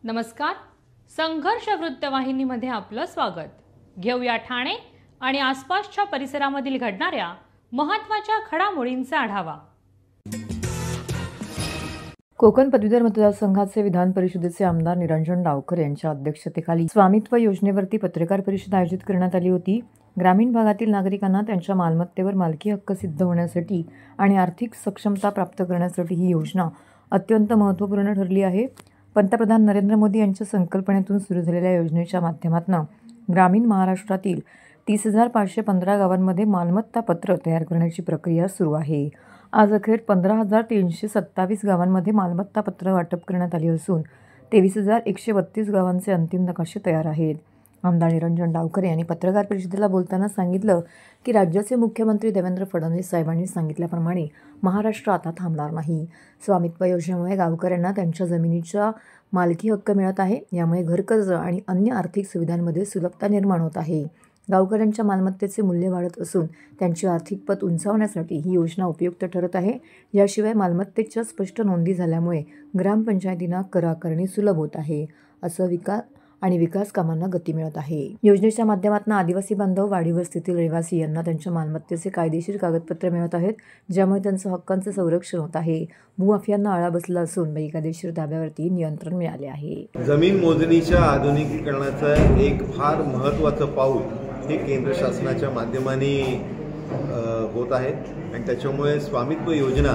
नमस्कार. संघर्ष वृत्तवाहिनीमध्ये आपलं स्वागत. घेऊया ठाणे आणि आसपासच्या परिसरामधील घडणाऱ्या महत्त्वाच्या घडामोडींचा आढावा. कोकण पदवीधर मतदारसंघाचे विधान परिषदेचे आमदार निरंजन डावकर यांच्या अध्यक्षतेखाली स्वामित्व योजनेवरती पत्रकार परिषद आयोजित करण्यात आली होती. ग्रामीण भागातील नागरिकांना त्यांच्या मालमत्तेवर मालकी हक्क सिद्ध होण्यासाठी आणि आर्थिक सक्षमता प्राप्त करण्यासाठी ही योजना अत्यंत महत्त्वपूर्ण ठरली आहे. पंतप्रधान नरेंद्र मोदी यांच्या संकल्पनेतून सुरू झालेल्या योजनेच्या माध्यमातून ग्रामीण महाराष्ट्रातील 30,515 गावांमध्ये मालमत्ता पत्र तयार करण्याची प्रक्रिया सुरू आहे. आज अखेर 15,327 गावांमध्ये मालमत्ता पत्र वाटप करण्यात आली असून 23,132 गावांचे अंतिम नकाशे तयार आहेत. आमदार निरंजन डावकर यांनी पत्रकार परिषदेला बोलताना सांगितलं की राज्याचे मुख्यमंत्री देवेंद्र फडणवीस साहेबांनी सांगितल्याप्रमाणे महाराष्ट्र आता थांबणार नाही. स्वामित्व योजनेमुळे गावकऱ्यांना त्यांच्या जमिनीचा मालकी हक्क मिळत आहे. यामुळे घरकर्ज आणि अन्य आर्थिक सुविधांमध्ये सुलभता निर्माण होत आहे. गावकऱ्यांच्या मालमत्तेचे मूल्य वाढत असून त्यांची आर्थिक पत उंचावण्यासाठी ही योजना उपयुक्त ठरत आहे. याशिवाय मालमत्तेच्या स्पष्ट नोंदी झाल्यामुळे ग्रामपंचायतींना कर आकारणी सुलभ होत आहे. असं विकास कामांना गती मिळत आहे. योजनेच्या माध्यमातून आदिवासी बांधव वाडीवर स्थितील रहिवासी यांना त्यांच्या मालमत्तेचे कायदेशीर कागदपत्र मिळत आहेत, ज्यामुळे त्यांच्या हक्कांचे संरक्षण होत आहे. भूमाफियांना आळा बसला असून बेकायदेशीर ताब्यावरती नियंत्रण मिळाले आहे. जमीन मोजणीच्या आधुनिकीकरणाचं एक फार महत्त्वाचं पाऊल हे केंद्र शासनाच्या माध्यमाने होत आहे आणि त्याच्यामुळे स्वामित्व योजना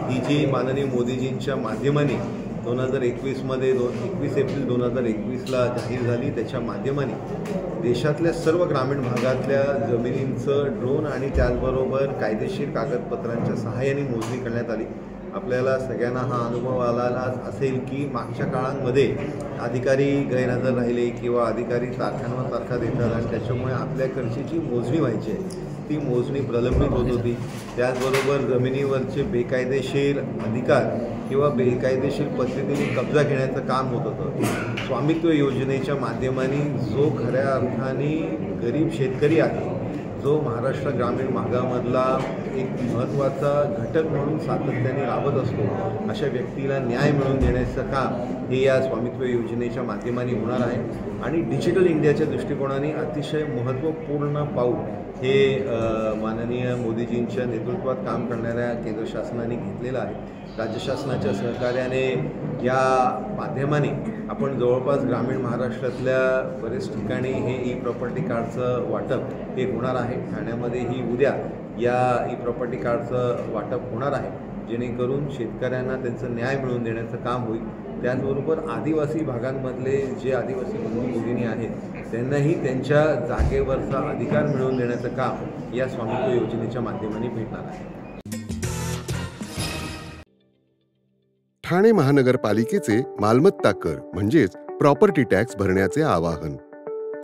ही जी माननीय मोदीजींच्या माध्यमाने 2021 एप्रिल 2021ला जाहीर झाली, त्याच्या माध्यमाने देशातल्या सर्व ग्रामीण भागातल्या जमिनींचं ड्रोन आणि त्याचबरोबर कायदेशीर कागदपत्रांच्या सहाय्याने मोजणी करण्यात आली. आपल्याला सगळ्यांना हा अनुभव आला असेल की मागच्या काळांमध्ये अधिकारी गैरहजर राहिले किंवा अधिकारी तारखांवर तारखा देतात आणि त्याच्यामुळे आपल्याकडची जी मोजणी व्हायची आहे ती मोजणी प्रलंबित होत होती. त्याचबरोबर जमिनीवरचे बेकायदेशीर अधिकार किंवा बेकायदेशीर पद्धतीने कब्जा घेण्याचं काम होत होतं. स्वामित्व योजनेच्या माध्यमाने जो खऱ्या अर्थाने गरीब शेतकरी आहे, जो महाराष्ट्र ग्रामीण भागामधला एक महत्त्वाचा घटक म्हणून सातत्याने राबत असतो, अशा व्यक्तीला न्याय मिळवून देण्याचं काम हे या स्वामित्व योजनेच्या माध्यमाने होणार आहे. आणि डिजिटल इंडियाच्या दृष्टिकोनाने अतिशय महत्त्वपूर्ण पाऊल हे माननीय मोदीजींच्या नेतृत्वात काम करणाऱ्या केंद्र शासनाने घेतलेलं आहे. राज्य शासनाच्या सहकार्याने या माध्यमाने आपण जवळपास ग्रामीण महाराष्ट्रातल्या बरेच ठिकाणी हे ई प्रॉपर्टी कार्डचं वाटप हे होणार आहे. ठाण्यामध्येही उद्या या ई प्रॉपर्टी कार्डचं वाटप होणार आहे, जेणेकरून शेतकऱ्यांना त्यांचं न्याय मिळवून देण्याचं काम होईल. त्याचबरोबर आदिवासी भागांमधले जे आदिवासी बंधू भगिनी आहेत त्यांनाही त्यांच्या जागेवरचा अधिकार मिळवून देण्याचं काम या स्वामित्व योजनेच्या माध्यमाने भेटणार आहे. ठाणे महानगरपालिकेचे मालमत्ता कर म्हणजेच प्रॉपर्टी टॅक्स भरण्याचे आवाहन.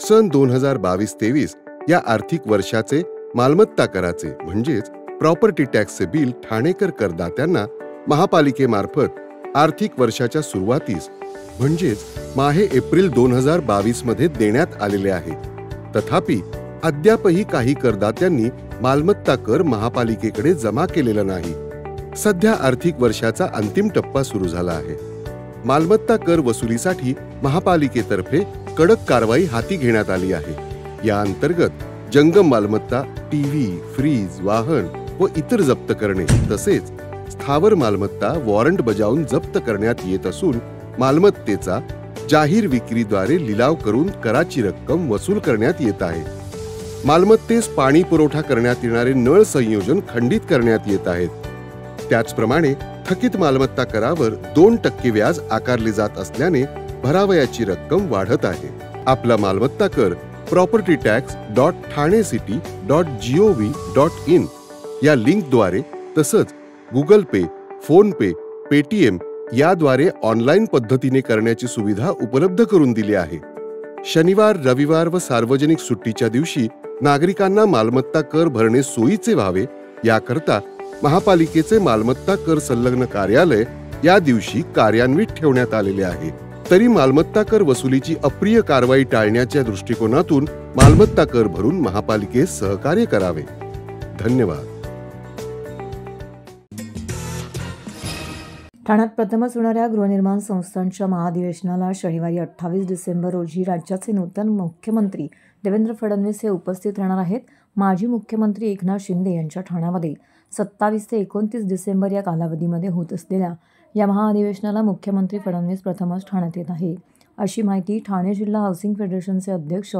सन 2022-23 या आर्थिक वर्षाचे मालमत्ता कराचे म्हणजेच प्रॉपर्टी टॅक्सचे बिल ठाणेकर करदात्यांना महापालिकेमार्फत आर्थिक वर्षाच्या सुरुवातीस म्हणजेच माहे एप्रिल 2022 मध्ये देण्यात आलेले आहे. तथापि अद्यापही काही करदात्यांनी मालमत्ता कर महापालिकेकडे जमा केलेला नाही. सध्या आर्थिक वर्षाचा अंतिम टप्पा सुरू झाला आहे. मालमत्ता कर वसुलीसाठी महापालिकेतर्फे कडक कारवाई हाती घेण्यात आली आहे. या अंतर्गत जंगम मालमत्ता, टीव्ही, फ्रीज, वाहन व इतर जप्त करणे तसेच स्थावर मालमत्ता वॉरंट बजावून जप्त करण्यात येत असून मालमत्तेचा जाहीर विक्रीद्वारे लिलाव करून कराची रक्कम वसूल करण्यात येत आहे. मालमत्तेस पाणी पुरवठा करण्यात येणारे नळ संयोजन खंडित करण्यात येत आहेत. त्याचप्रमाणे थकीत मालमत्ता करावर 2% व्याज आकारले जात असल्याने भरावयाची रक्कम वाढत आहे. आपला मालमत्ता कर propertytax.thanecity.gov.in या लिंकद्वारे तसंच गुगल पे, फोन पे, पेटीएम याद्वारे ऑनलाईन पद्धतीने करण्याची सुविधा उपलब्ध करून दिली आहे. शनिवार, रविवार व सार्वजनिक सुट्टीच्या दिवशी नागरिकांना मालमत्ता कर भरणे सोयीचे व्हावे याकरता महापालिकेचे मालमत्ता कर संलग्न कार्यालय या दिवशी कार्यान्वित ठेवण्यात आलेले आहे. तरी मालमत्ता कर वसुलीची अप्रिय कारवाई टाळण्याच्या दृष्टिकोनातून मालमत्ता कर भरून महापालिकेस सहकार्य करावे. धन्यवाद. ठाण्यात प्रथमच होणाऱ्या गृहनिर्माण संस्थांच्या महाधिवेशनाला शनिवारी 28 डिसेंबर रोजी राज्याचे नूतन मुख्यमंत्री देवेंद्र फडणवीस हे उपस्थित राहणार आहेत. माजी मुख्यमंत्री एकनाथ शिंदे यांच्या ठाण्यामध्ये 27 ते 29 डिसेंबर या कालावधीमध्ये होत असलेल्या या महाअधिवेशनाला मुख्यमंत्री फडणवीस प्रथमच ठाण्यात येत आहे, अशी माहिती ठाणे जिल्हा हाऊसिंग फेडरेशनचे अध्यक्ष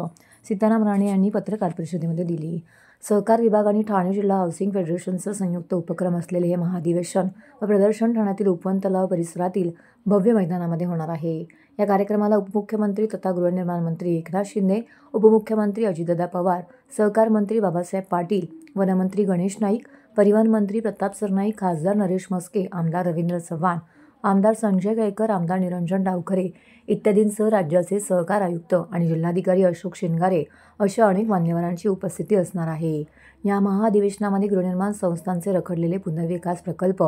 सीताराम राणे यांनी पत्रकार परिषदेमध्ये दिली. सहकार विभाग आणि ठाणे जिल्हा हाऊसिंग फेडरेशनचा संयुक्त उपक्रम असलेले हे महाधिवेशन व प्रदर्शन ठाण्यातील उपवन तलाव परिसरातील भव्य मैदानामध्ये होणार आहे. या कार्यक्रमाला उपमुख्यमंत्री तथा गृहनिर्माण मंत्री एकनाथ शिंदे, उपमुख्यमंत्री अजितदादा पवार, सहकार मंत्री बाबासाहेब पाटील, वनमंत्री गणेश नाईक, परिवहन मंत्री प्रताप सरनाईक, खासदार नरेश मस्के, आमदार रवींद्र चव्हाण, आमदार संजय गायकर, आमदार निरंजन डावखरे इत्यादींसह राज्याचे सहकार आयुक्त आणि जिल्हाधिकारी अशोक शिंगारे अशा अनेक मान्यवरांची उपस्थिती असणार आहे. या महाअधिवेशनामध्ये गृहनिर्माण संस्थांचे रखडलेले पुनर्विकास प्रकल्प,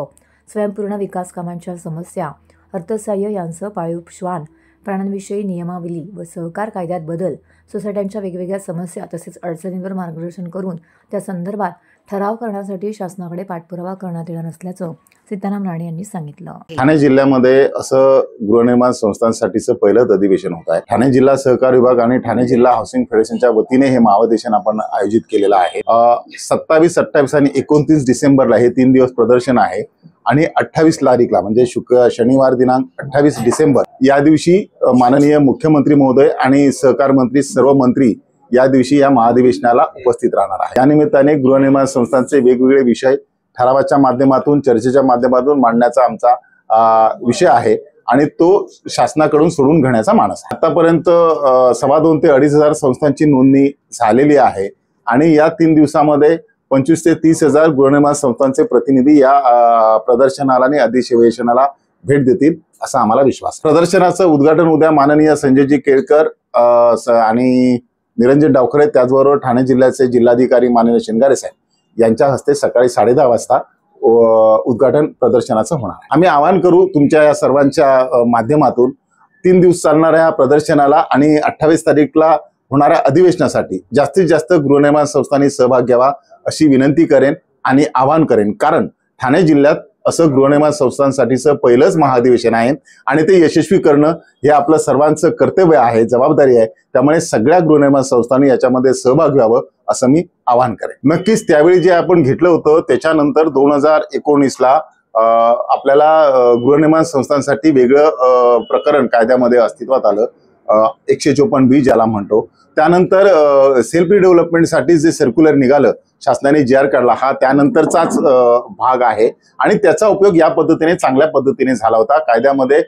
स्वयंपूर्ण विकास कामांच्या समस्या, अर्थसहाय्य यांसह पाळीव श्वान प्राण्यांविषयी नियमावली व सहकार कायद्यात बदल, सोसायट्यांच्या वेगवेगळ्या समस्या तसेच अडचणींवर मार्गदर्शन करून त्या संदर्भात ठराव करण्यासाठी शासनाकडे पाठपुरावा करण्यात येणार असल्याचं सीताराम राणे यांनी सांगितलं. ठाणे जिल्ह्यामध्ये असं गृहनिर्माण संस्थांसाठीचं पहिलंच अधिवेशन होत आहे. ठाणे जिल्हा सहकार विभाग आणि ठाणे जिल्हा हाऊसिंग फेडरेशनच्या वतीने हे महाअधिवेशन आपण आयोजित केलेलं आहे. 27, 28 आणि 29 डिसेंबरला हे 3 दिवस प्रदर्शन आहे आणि 28 तारीखला म्हणजे शनिवार दिनांक 28 डिसेंबर या दिवशी माननीय मुख्यमंत्री महोदय आणि सहकार मंत्री सर्व मंत्री या दिवशी या महाअधिवेशनाला उपस्थित राहणार आहे. या निमित्ताने गृहनिर्माण संस्थांचे वेगवेगळे विषय ठरावाच्या माध्यमातून, चर्चेच्या माध्यमातून मांडण्याचा आमचा विषय आहे आणि तो शासनाकडून सोडून घेण्याचा मानस आहे. आतापर्यंत 2.25 ते 2.5 संस्थांची नोंदणी झालेली आहे आणि या 3 दिवसामध्ये 25 ते 30 हजार गृहनिर्माण संस्थांचे प्रतिनिधी या प्रदर्शनाला आणि अधिवेशनाला भेट देतील असा आम्हाला विश्वास. प्रदर्शनाचं उद्घाटन उद्या माननीय संजयजी केळकर आणि निरंजन डावखरे, त्याचबरोबर ठाणे जिल्ह्याचे जिल्हाधिकारी माननीय शिंगारे साहेब यांच्या हस्ते सकाळी 10:30 वाजता उद्घाटन प्रदर्शनाचं होणार आहे. आम्ही आवाहन करू तुमच्या या सर्वांच्या माध्यमातून 3 दिवस चालणाऱ्या प्रदर्शनाला आणि 28 तारीखला होणाऱ्या अधिवेशनासाठी जास्तीत जास्त गृहनिर्माण संस्थांनी सहभाग घ्यावा अशी विनंती करेन आणि आवाहन करेन. कारण ठाणे जिल्ह्यात असं गृहनिर्माण संस्थांसाठीचं पहिलंच महाअधिवेशन आहे आणि ते यशस्वी करणं हे आपलं सर्वांचं कर्तव्य आहे, जबाबदारी आहे. त्यामुळे सगळ्या गृहनिर्माण संस्थांनी याच्यामध्ये सहभाग घ्यावं असं मी आवाहन करेन. नक्कीच त्यावेळी जे आपण घेतलं होतं त्याच्यानंतर 2019ला आपल्याला गृहनिर्माण संस्थांसाठी वेगळं प्रकरण कायद्यामध्ये अस्तित्वात आलं, 154B ज्याला म्हणतो. त्यानंतर सेल्फ डेव्हलपमेंटसाठी जे सर्क्युलर निघालं, शासनाने GR काढला, हा त्यानंतरचाच भाग आहे आणि त्याचा उपयोग या पद्धतीने चांगल्या पद्धतीने झाला होता. कायद्यामध्ये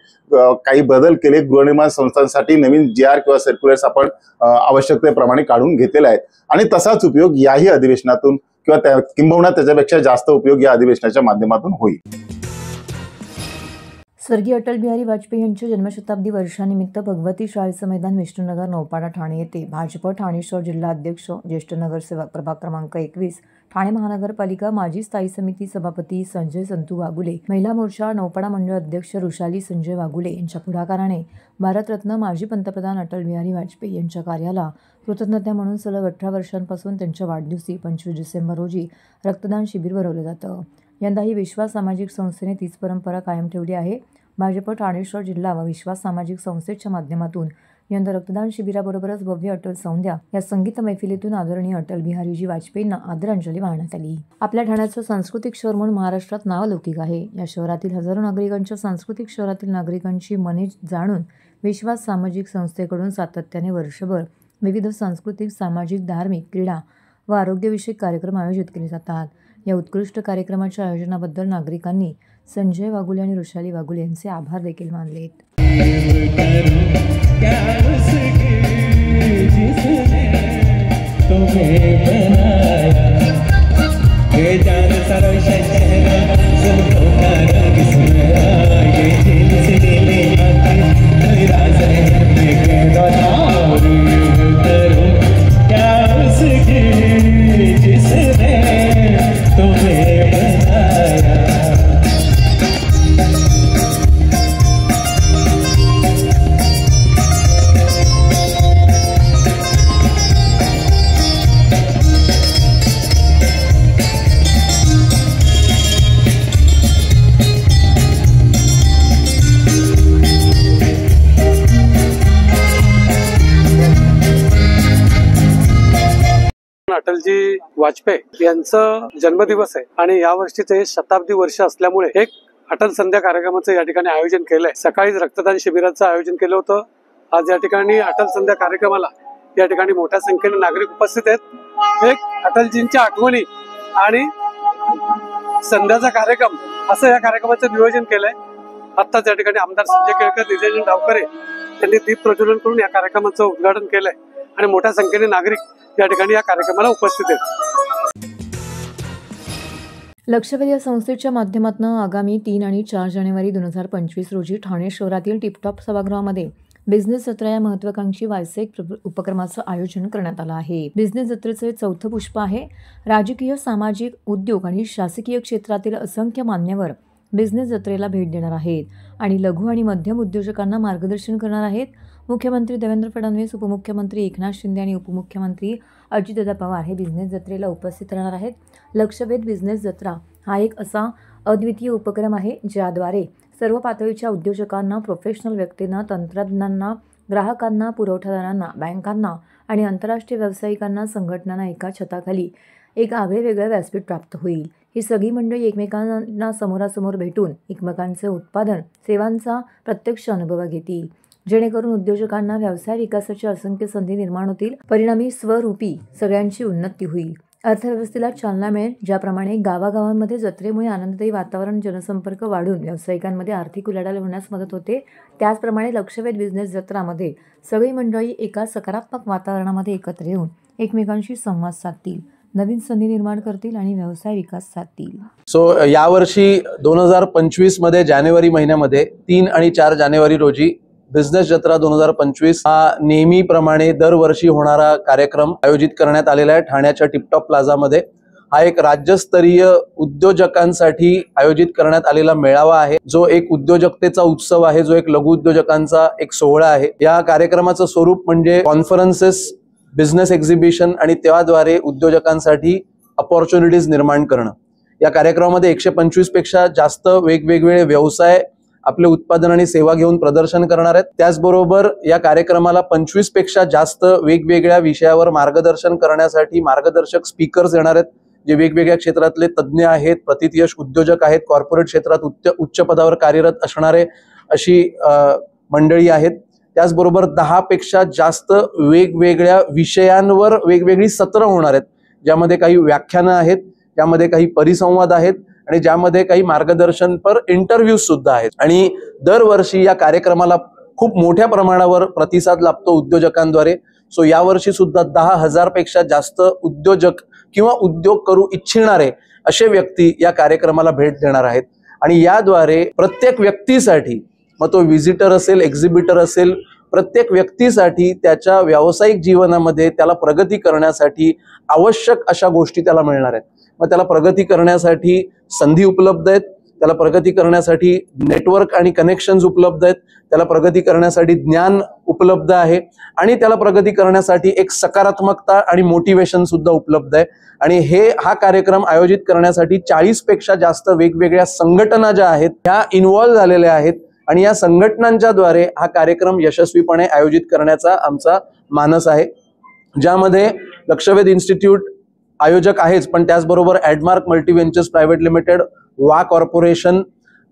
काही बदल केले, गृहनिर्माण संस्थांसाठी नवीन GR किंवा सर्क्युलर्स आपण आवश्यकतेप्रमाणे काढून घेतलेले आहेत आणि तसाच उपयोग याही अधिवेशनातून किंवा किंबहुना त्याच्यापेक्षा जास्त उपयोग या अधिवेशनाच्या माध्यमातून होईल. स्वर्गीय अटल बिहारी वाजपेयी यांच्या जन्मशताब्दी वर्षानिमित्त भगवती शाळेचं मैदान विष्णुनगर, नौपाडा, ठाणे येथे भाजप ठाणे शहर जिल्हा अध्यक्ष, ज्येष्ठ नगरसेवक प्रभाग क्रमांक 21, ठाणे महानगरपालिका, माजी स्थायी समिती सभापती संजय संतू वाघुले, महिला मोर्चा नौपाडा मंडळ अध्यक्ष ऋषाली संजय वाघुले यांच्या पुढाकाराने भारतरत्न माजी पंतप्रधान अटल बिहारी वाजपेयी यांच्या कार्याला कृतज्ञता म्हणून सलग 18 वर्षांपासून त्यांच्या वाढदिवशी 25 डिसेंबर रोजी रक्तदान शिबिर भरवलं जातं. यंदाही विश्वास सामाजिक संस्थेने तीच परंपरा कायम ठेवली आहे. भाजप ठाणे शहर जिल्हा व विश्वास सामाजिक संस्थेच्या माध्यमातून यंदा रक्तदान शिबिराबरोबरच भव्य अटल सौंध्या या संगीत मैफिलीतून आदरणीय अटल बिहारीजी वाजपेयींना आदरांजली वाहण्यात आली. आपल्या ठाण्याचं सांस्कृतिक शहर म्हणून महाराष्ट्रात नावलौकिक आहे. या शहरातील हजारो नागरिकांच्या सांस्कृतिक शहरातील नागरिकांची मने जाणून विश्वास सामाजिक संस्थेकडून सातत्याने वर्षभर विविध सांस्कृतिक, सामाजिक, धार्मिक, क्रीडा व आरोग्यविषयक कार्यक्रम आयोजित केले जातात. या उत्कृष्ट कार्यक्रमाच्या आयोजनाबद्दल नागरिकांनी संजय वाघुले आणि ऋषाली वाघुले यांचे आभार देखील मानलेत. अटलजी वाजपेयी यांचं जन्मदिवस आहे आणि या वर्षीचे शताब्दी वर्ष असल्यामुळे एक अटल संध्या कार्यक्रमाचं या ठिकाणी आयोजन केलंय. सकाळीच रक्तदान शिबिराचं आयोजन केलं होतं. आज या ठिकाणी अटल संध्या कार्यक्रमाला या ठिकाणी मोठ्या संख्येने नागरिक उपस्थित आहेत. एक अटलजींच्या आठवणी आणि संध्याचा कार्यक्रम असं या कार्यक्रमाचं नियोजन केलंय. आत्ताच या ठिकाणी आमदार संजय केळकर, निरंजन डावखरे यांनी दीप प्रज्वलन करून या कार्यक्रमाचं उद्घाटन केलंय आणि मोठ्या संख्येने नागरिक या ठिकाणी या कार्यक्रमाला उपस्थित आहेत. लक्षवेध या संस्थेच्या माध्यमातून आगामी 3 आणि 4 जानेवारी 2025 रोजी ठाणे शहरातील टिपटॉप सभागृहामध्ये बिझनेस जत्रा या महत्वाकांक्षी व्यावसायिक उपक्रमाचं आयोजन करण्यात आलं आहे. बिझनेस जत्रेचे चौथं पुष्प आहे. राजकीय, सामाजिक, उद्योग आणि शासकीय क्षेत्रातील असंख्य मान्यवर बिझनेस जत्रेला भेट देणार आहेत आणि लघु आणि मध्यम उद्योजकांना मार्गदर्शन करणार आहेत. मुख्यमंत्री देवेंद्र फडणवीस, उपमुख्यमंत्री एकनाथ शिंदे आणि उपमुख्यमंत्री अजितदादा पवार हे बिझनेस जत्रेला उपस्थित राहणार आहेत. लक्षवेध बिझनेस जत्रा हा एक असा अद्वितीय उपक्रम आहे ज्याद्वारे सर्व पातळीच्या उद्योजकांना, प्रोफेशनल व्यक्तींना, तंत्रज्ञांना, ग्राहकांना, पुरवठादारांना, बँकांना आणि आंतरराष्ट्रीय व्यावसायिकांना, संघटनांना एका छताखाली एक आगळेवेगळं व्यासपीठ प्राप्त होईल. ही सगळी मंडळी एकमेकांना समोरासमोर भेटून एकमेकांचे उत्पादन, सेवांचा प्रत्यक्ष अनुभव घेतील, जेणेकरून उद्योजकांना व्यवसाय विकासाच्या असंख्य संधी निर्माण होतील. परिणामी स्वरूपी सगळ्यांची उन्नती होईल, अर्थव्यवस्थेला चालना मिळेल. ज्याप्रमाणे गावागावांमध्ये जत्रेमुळे आनंददायी वातावरण, जनसंपर्क वाढून व्यावसायिकांमध्ये आर्थिक उलाढाल होण्यास मदत होते, त्याचप्रमाणे लक्षवेध बिझनेस जत्रामध्ये सगळी मंडळी एका सकारात्मक वातावरणामध्ये एकत्र येऊन एकमेकांशी संवाद साधतील, नवीन संधी निर्माण करतील आणि व्यवसाय विकास साधतील. सो यावर्षी 2025 मध्ये जानेवारी महिन्यामध्ये 3 आणि 4 जानेवारी रोजी बिझनेस जत्रा 2025 हा नेहमीप्रमाणे दरवर्षी होणारा कार्यक्रम आयोजित करण्यात आलेला आहे. ठाण्याच्या टिपटॉप प्लाझामध्ये हा एक राज्यस्तरीय उद्योजकांसाठी आयोजित करण्यात आलेला मेळावा आहे, जो एक उद्योजकतेचा उत्सव आहे, जो एक लघु उद्योजकांचा एक सोहळा आहे. या कार्यक्रमाचं स्वरूप म्हणजे कॉन्फरन्सेस, बिझनेस एक्झिबिशन आणि त्याद्वारे उद्योजकांसाठी अपॉर्च्युनिटीज निर्माण करणं. या कार्यक्रमामध्ये 125 पेक्षा जास्त वेगवेगळे व्यवसाय आपले उत्पादन आणि सेवा घेऊन प्रदर्शन करणार आहेत. त्याचबरोबर या कार्यक्रमाला 25 पेक्षा जास्त वेगवेगळ्या विषयावर मार्गदर्शन करण्यासाठी मार्गदर्शक स्पीकर्स येणार आहेत, जे वेगवेगळ्या क्षेत्रातले तज्ज्ञ आहेत, प्रतियश उद्योजक आहेत, कॉर्पोरेट क्षेत्रात उच्च पदावर कार्यरत असणारे अशी मंडळी आहेत. त्याचबरोबर 10 पेक्षा जास्त वेगवेगळ्या विषयांवर वेगवेगळी सत्र होणार आहेत, ज्यामध्ये काही व्याख्यानं आहेत, ज्यामध्ये काही परिसंवाद आहेत आणि ज्यामध्ये काही मार्गदर्शनपर इंटरव्ह्यूज सुद्धा आहेत. आणि दरवर्षी या कार्यक्रमाला खूप मोठ्या प्रमाणावर प्रतिसाद लाभतो उद्योजकांद्वारे. सो यावर्षी सुद्धा 10,000 पेक्षा जास्त उद्योजक किंवा उद्योग करू इच्छिणारे असे व्यक्ती या कार्यक्रमाला भेट देणार आहेत. आणि याद्वारे प्रत्येक व्यक्तीसाठी, मग तो व्हिजिटर असेल, एक्झिबिटर असेल, प्रत्येक व्यक्तीसाठी त्याच्या व्यावसायिक जीवनामध्ये त्याला प्रगती करण्यासाठी आवश्यक अशा गोष्टी त्याला मिळणार आहेत. मग त्याला प्रगती करण्यासाठी संधी उपलब्ध आहेत, त्याला प्रगती करण्यासाठी नेटवर्क आणि कनेक्शन्स उपलब्ध आहेत, त्याला प्रगती करण्यासाठी ज्ञान उपलब्ध आहे आणि त्याला प्रगती करण्यासाठी एक सकारात्मकता आणि मोटिवेशन सुद्धा उपलब्ध आहे. आणि हा कार्यक्रम आयोजित करण्यासाठी 40 पेक्षा जास्त वेगवेगळ्या संघटना ज्या आहेत त्या इन्व्हॉल्व झालेल्या आहेत आणि या संघटनांच्या द्वारे हा कार्यक्रम यशस्वीपणे आयोजित करण्याचा आमचा मानस आहे, ज्यामध्ये लक्षवेध इन्स्टिट्यूट आयोजक आहेच, पण त्याचबरोबर ॲडमार्क मल्टी व्हेंचर्स प्रायव्हेट लिमिटेड, वा कॉर्पोरेशन,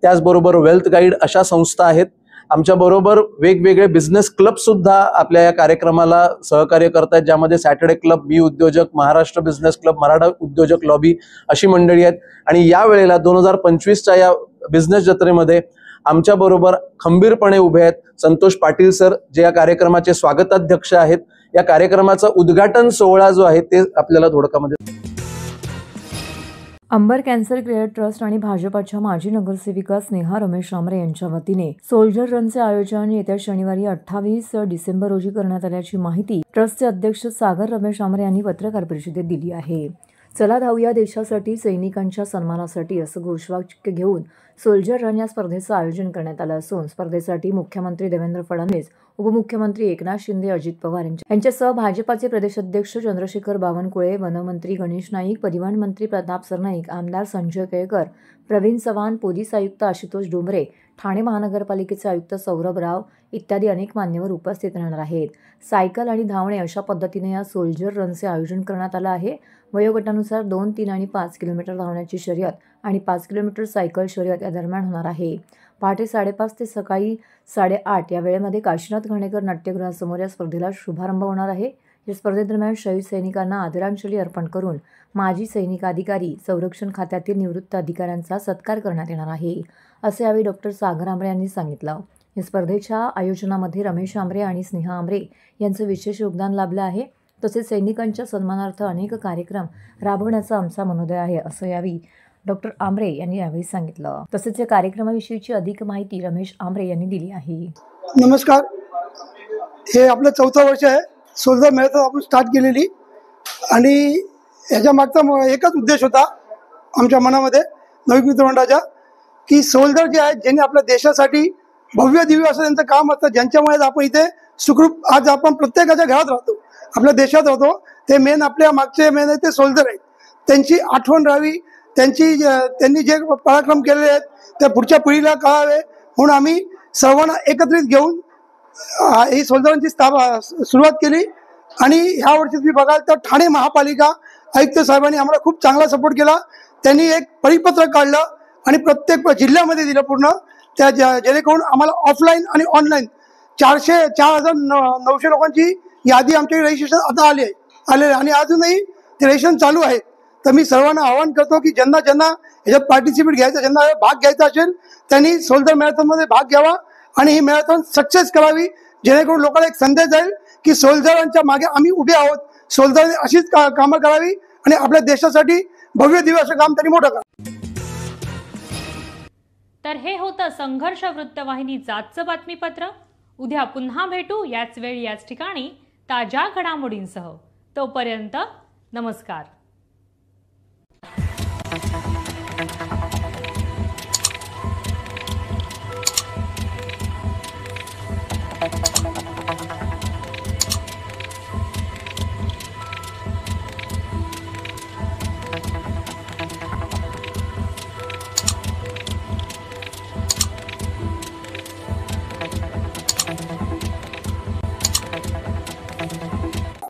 त्याचबरोबर वेल्थ गाईड अशा संस्था आहेत. आमच्याबरोबर वेगवेगळे बिझनेस क्लब सुद्धा आपल्या या कार्यक्रमाला सहकार्य करतात, ज्यामध्ये सॅटर्डे क्लब, मी उद्योजक, महाराष्ट्र बिझनेस क्लब, मराठा उद्योजक लॉबी अशी मंडळी आहेत. आणि या वेळेला 2025च्या या बिझनेस जत्रेमध्ये आमच्याबरोबर खंबीरपणे उभे आहेत संतोष पाटील सर, जे या कार्यक्रमाचे स्वागताध्यक्ष आहेत. या कार्यक्रमाचा उद्घाटन सोहळा जो आहे ते आपल्याला थोडक्यामध्ये. अंबर कॅन्सर केअर ट्रस्ट आणि भाजपाच्या माजी नगरसेविका स्नेहा रमेश आमरे यांच्या वतीने सोल्जर रनचे आयोजन येत्या शनिवारी 28 डिसेंबर रोजी करण्यात आल्याची माहिती ट्रस्टचे अध्यक्ष सागर रमेश आमरे यांनी पत्रकार परिषदेत दिली आहे. चला धावूया देशासाठी, सैनिकांच्या सन्मानासाठी असं घोषवाक्य घेऊन सोल्जर रन या स्पर्धेचं आयोजन करण्यात आलं असून स्पर्धेसाठी मुख्यमंत्री देवेंद्र फडणवीस, उपमुख्यमंत्री एकनाथ शिंदे, अजित पवार यांच्यासह भाजपाचे प्रदेशाध्यक्ष चंद्रशेखर बावनकुळे, वनमंत्री गणेश नाईक, परिवहन मंत्री प्रताप सरनाईक, आमदार संजय केळकर, प्रवीण चव्हाण, पोलीस आयुक्त आशुतोष डोंबरे, ठाणे महानगरपालिकेचे आयुक्त सौरभ राव इत्यादी अनेक मान्यवर उपस्थित राहणार आहेत. सायकल आणि धावणे अशा पद्धतीने या सोल्जर रनचे आयोजन करण्यात आलं आहे. वयोगटानुसार 2, 3 आणि 5 किलोमीटर धावण्याची शर्यत आणि 5 किलोमीटर सायकल शर्यत या दरम्यान होणार आहे. पहाटे 5:30 ते सकाळी 8:30 या वेळेमध्ये काशीनाथ घाणेकर नाट्यगृहासमोर या स्पर्धेला शुभारंभ होणार आहे. या स्पर्धेदरम्यान शहीद सैनिकांना आदरांजली अर्पण करून माजी सैनिक अधिकारी, संरक्षण खात्यातील निवृत्त अधिकाऱ्यांचा सत्कार करण्यात येणार आहे, असे यावेळी डॉक्टर सागर आमरे यांनी सांगितलं. या स्पर्धेच्या आयोजनामध्ये रमेश आमरे आणि स्नेहा आमरे यांचं विशेष योगदान लाभलं आहे. तसेच सैनिकांच्या सन्मानार्थ अनेक कार्यक्रम राबवण्याचा आमचा मनोदय आहे, असं यावेळी डॉक्टर आमरे यांनी यावेळी सांगितलं. तसेच या कार्यक्रमाविषयीची अधिक माहिती रमेश आमरे यांनी दिली आहे. नमस्कार, हे आपलं 4थं वर्ष आहे. सोल्जर मॅरेथॉन आपण स्टार्ट केलेली आणि याच्या मागचा एकच उद्देश होता आमच्या मनामध्ये नवीन मित्रमंडळाच्या, की सोल्जर जे आहेत ज्यांनी आपल्या देशासाठी भव्य दिव्य असं त्यांचं काम असतं, ज्यांच्यामुळे आपण इथे सुखरूप आज आपण प्रत्येकाच्या घरात राहतो, आपल्या देशात राहतो, ते मेन आपल्या मागचे मेन आहे ते सोल्जर आहेत. त्यांची आठवण राहावी, त्यांनी जे पराक्रम केलेले आहेत त्या पुढच्या पिढीला कळावे म्हणून आम्ही सर्वांना एकत्रित घेऊन ही सोल्जरांची सुरुवात केली. आणि ह्या वर्षी तुम्ही बघाल तर ठाणे महापालिका आयुक्त साहेबांनी आम्हाला खूप चांगला सपोर्ट केला. त्यांनी एक परिपत्रक काढलं आणि प्रत्येक जिल्ह्यामध्ये दिलं पूर्ण, त्या जेणेकरून आम्हाला ऑफलाईन आणि ऑनलाईन 4,900 लोकांची यादी आमच्या रजिस्ट्रेशन आता आलेले आणि अजूनही ते रजिस्ट्रेशन चालू आहे. तर मी सर्वांना आवाहन करतो की ज्यांना याच्यात पार्टिसिपेट घ्यायचं, ज्यांना भाग घ्यायचा असेल त्यांनी सोल्जर मॅरेथॉनमध्ये भाग घ्यावा आणि ही मॅरेथॉन सक्सेस करावी, जेणेकरून लोकांना एक संदेश जाईल की सोल्जरांच्या मागे आम्ही उभे आहोत. सोल्जरने अशीच कामं करावी आणि आपल्या देशासाठी भव्य दिव्य असं काम त्यांनी मोठं करावं. तर हे होतं संघर्ष वृत्तवाहिनीचं आजचं बातमीपत्र. उद्या पुन्हा भेटू याच वेळी याच ठिकाणी ताज्या घडामोडींसह. तोपर्यंत नमस्कार.